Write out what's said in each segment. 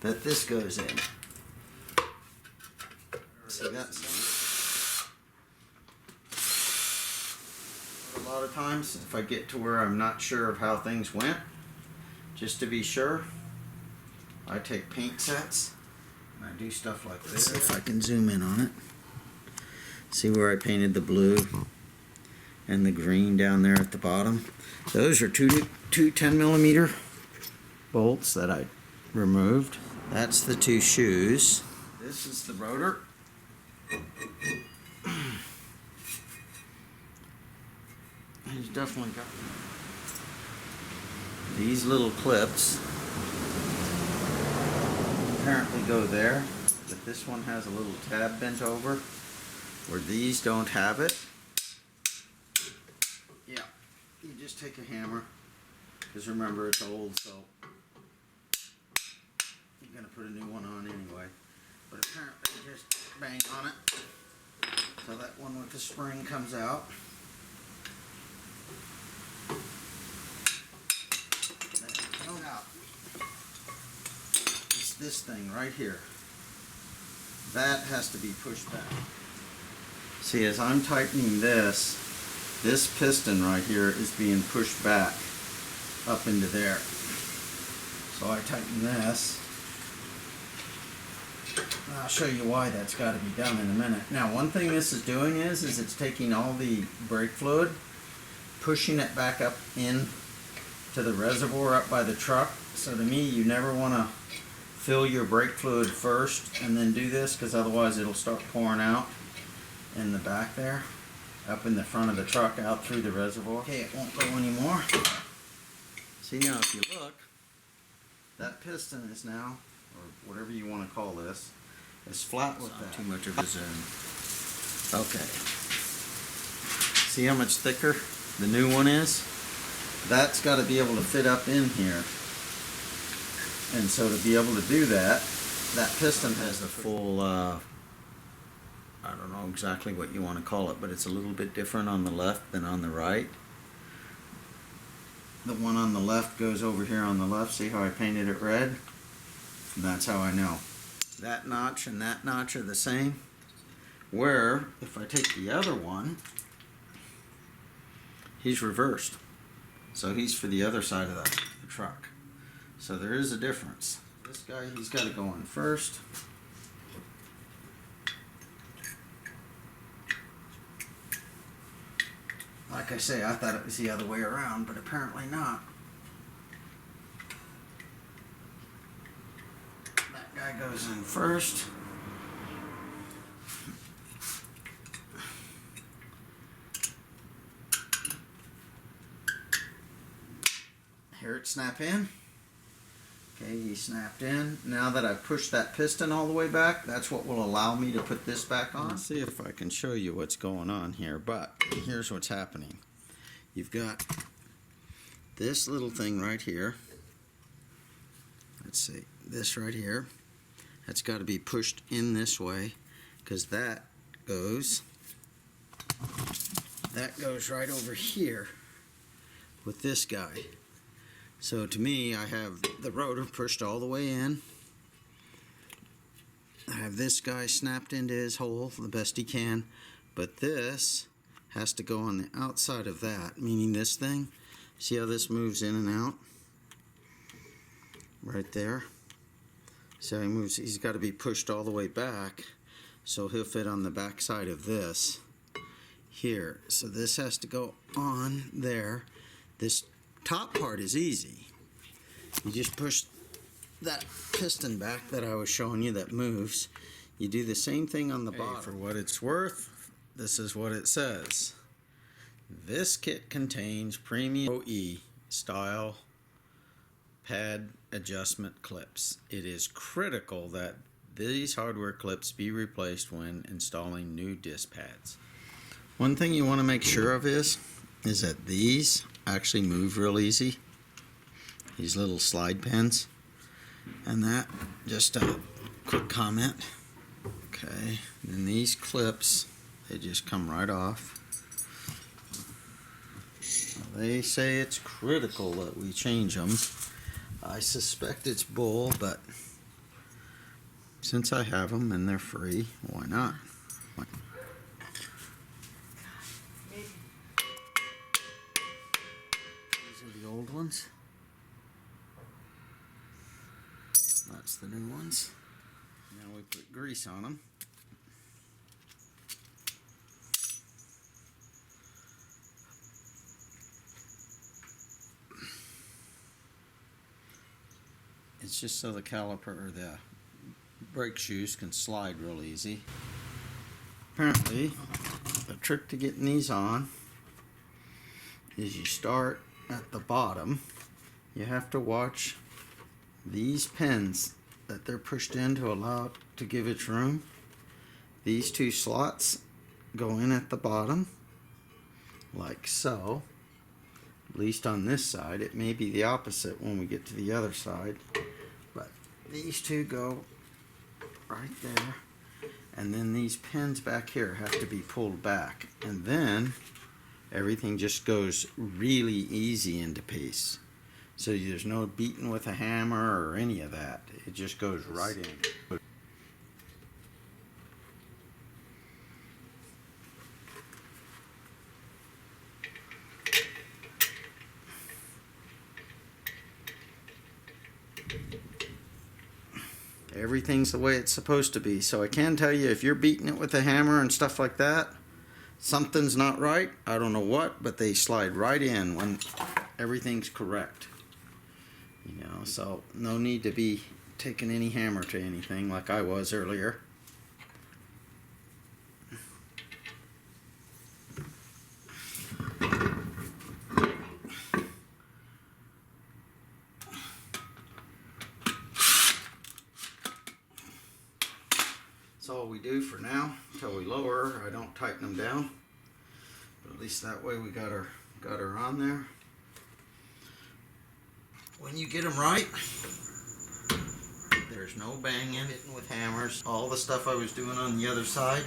that this goes in. See that? A lot of times, if I get to where I'm not sure of how things went, just to be sure, I take paint sets and I do stuff like this. See if I can zoom in on it. See where I painted the blue and the green down there at the bottom? Those are two 10mm bolts that I removed. That's the two shoes. This is the rotor. He's definitely got these little clips. Apparently go there, but this one has a little tab bent over where these don't have it. Yeah, you just take a hammer, because remember it's old, so you're gonna put a new one on anyway. But apparently you just bang on it so that one with the spring comes out. It's this thing right here. That has to be pushed back. See, as I'm tightening this piston right here is being pushed back up into there. So I tighten this. And I'll show you why that's got to be done in a minute. Now, one thing this is doing is it's taking all the brake fluid, pushing it back up in to the reservoir up by the truck. So to me, you never want to fill your brake fluid first and then do this, because otherwise it'll start pouring out in the back there, up in the front of the truck, out through the reservoir. Okay, it won't go anymore. See, now if you look, that piston is now, or whatever you want to call this, is flat with that. Too much of a zoom. Okay. See how much thicker the new one is? That's got to be able to fit up in here. And so to be able to do that, that piston has the full, I don't know exactly what you want to call it, but it's a little bit different on the left than on the right. The one on the left goes over here on the left. See how I painted it red? And that's how I know. That notch and that notch are the same. Where, if I take the other one, he's reversed. So he's for the other side of the truck. So there is a difference. This guy, he's got to go in first. Like I say, I thought it was the other way around, but apparently not. That guy goes in first. Hear it snap in. Okay, he snapped in. Now that I've pushed that piston all the way back, that's what will allow me to put this back on. Let's see if I can show you what's going on here, but here's what's happening. You've got this little thing right here. Let's see, this right here. That's got to be pushed in this way, because that goes right over here with this guy. So to me, I have the rotor pushed all the way in. I have this guy snapped into his hole the best he can, but this has to go on the outside of that, meaning this thing. See how this moves in and out? Right there. So he moves, he's got to be pushed all the way back, so he'll fit on the back side of this here. So this has to go on there. This top part is easy. You just push that piston back that I was showing you that moves. You do the same thing on the bottom. For what it's worth, this is what it says. This kit contains premium OE style pad adjustment clips. It is critical that these hardware clips be replaced when installing new disc pads. One thing you want to make sure of is that these actually move real easy, these little slide pins. And that, just a quick comment, okay, and these clips, they just come right off. They say it's critical that we change them. I suspect it's bull, but since I have them and they're free, why not? These are the old ones. That's the new ones. Now we put grease on them. It's just so the caliper or the brake shoes can slide real easy. Apparently, the trick to getting these on is you start at the bottom. You have to watch these pins that they're pushed in to allow it to give it room. These two slots go in at the bottom, like so. At least on this side. It may be the opposite when we get to the other side. But these two go right there. And then these pins back here have to be pulled back. And then everything just goes really easy into piece. So there's no beating with a hammer or any of that. It just goes right in. Everything's the way it's supposed to be. So I can tell you, if you're beating it with a hammer and stuff like that, something's not right. I don't know what, but they slide right in when everything's correct. You know, so no need to be taking any hammer to anything like I was earlier. That's all we do for now until we lower. I don't tighten them down, but at least that way we got her on there. When you get them right, there's no banging, hitting with hammers, all the stuff I was doing on the other side.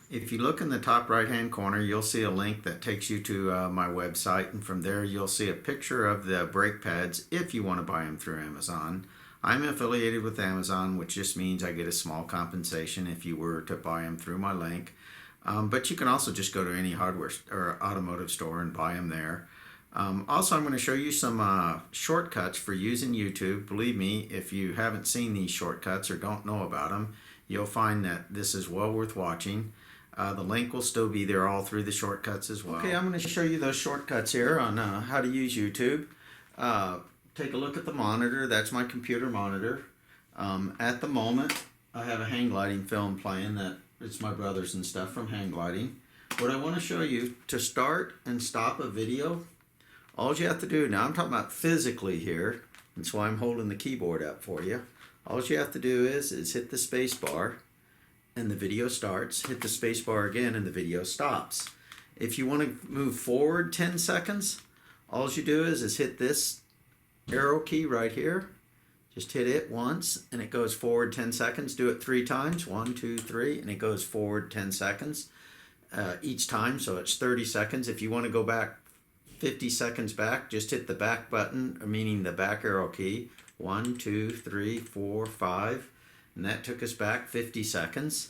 If you look in the top right hand corner, you'll see a link that takes you to my website, and from there you'll see a picture of the brake pads if you want to buy them through Amazon. I'm affiliated with Amazon, which just means I get a small compensation if you were to buy them through my link. But you can also just go to any hardware or automotive store and buy them there. Also, I'm going to show you some shortcuts for using YouTube. Believe me, if you haven't seen these shortcuts or don't know about them, you'll find that this is well worth watching. The link will still be there all through the shortcuts as well. Okay, I'm going to show you those shortcuts here on how to use YouTube. Take a look at the monitor. That's my computer monitor. At the moment, I have a hang gliding film playing. It's my brothers and stuff from hang gliding. What I want to show you, to start and stop a video, all you have to do, now I'm talking about physically here, that's why I'm holding the keyboard up for you. All you have to do is hit the space bar and the video starts. Hit the space bar again and the video stops. If you want to move forward 10 seconds, all you do is hit this arrow key right here. Just hit it once and it goes forward 10 seconds. Do it 3 times. 1, 2, 3, and it goes forward 10 seconds each time, so it's 30 seconds. If you want to go back 50 seconds back, just hit the back button, meaning the back arrow key. 1, 2, 3, 4, 5, and that took us back 50 seconds.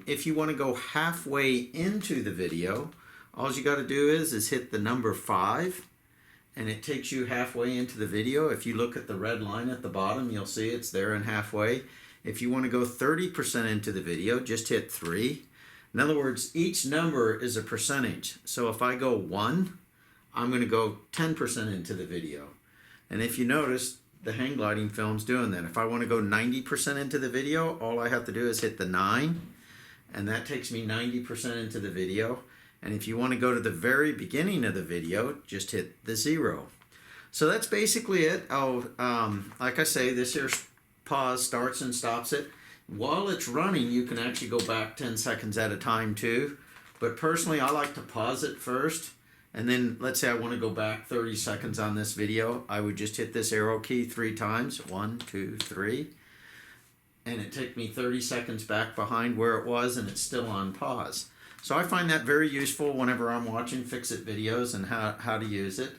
If you want to go halfway into the video, all you got to do is hit the number 5, and it takes you halfway into the video. If you look at the red line at the bottom, you'll see it's there in halfway. If you want to go 30% into the video, just hit 3. In other words, each number is a percentage. So if I go 1, I'm going to go 10% into the video. And if you notice, the hang gliding film's doing that. If I want to go 90% into the video, all I have to do is hit the 9, and that takes me 90% into the video. And if you want to go to the very beginning of the video, just hit the 0. So that's basically it. Like I say, this here pause starts and stops it. While it's running, you can actually go back 10 seconds at a time too. But personally, I like to pause it first. And then let's say I want to go back 30 seconds on this video. I would just hit this arrow key 3 times. 1, 2, 3. And it took me 30 seconds back behind where it was, and it's still on pause. So I find that very useful whenever I'm watching fix-it videos and how to use it.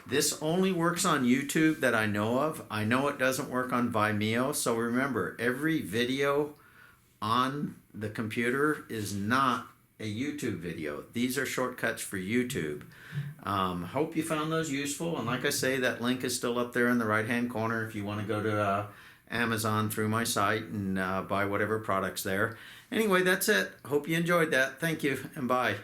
This only works on YouTube that I know of. I know it doesn't work on Vimeo. So remember, every video on the computer is not a YouTube video. These are shortcuts for YouTube. Hope you found those useful. And like I say, that link is still up there in the right-hand corner if you want to go to Amazon through my site and buy whatever products there. Anyway, that's it. Hope you enjoyed that. Thank you and bye.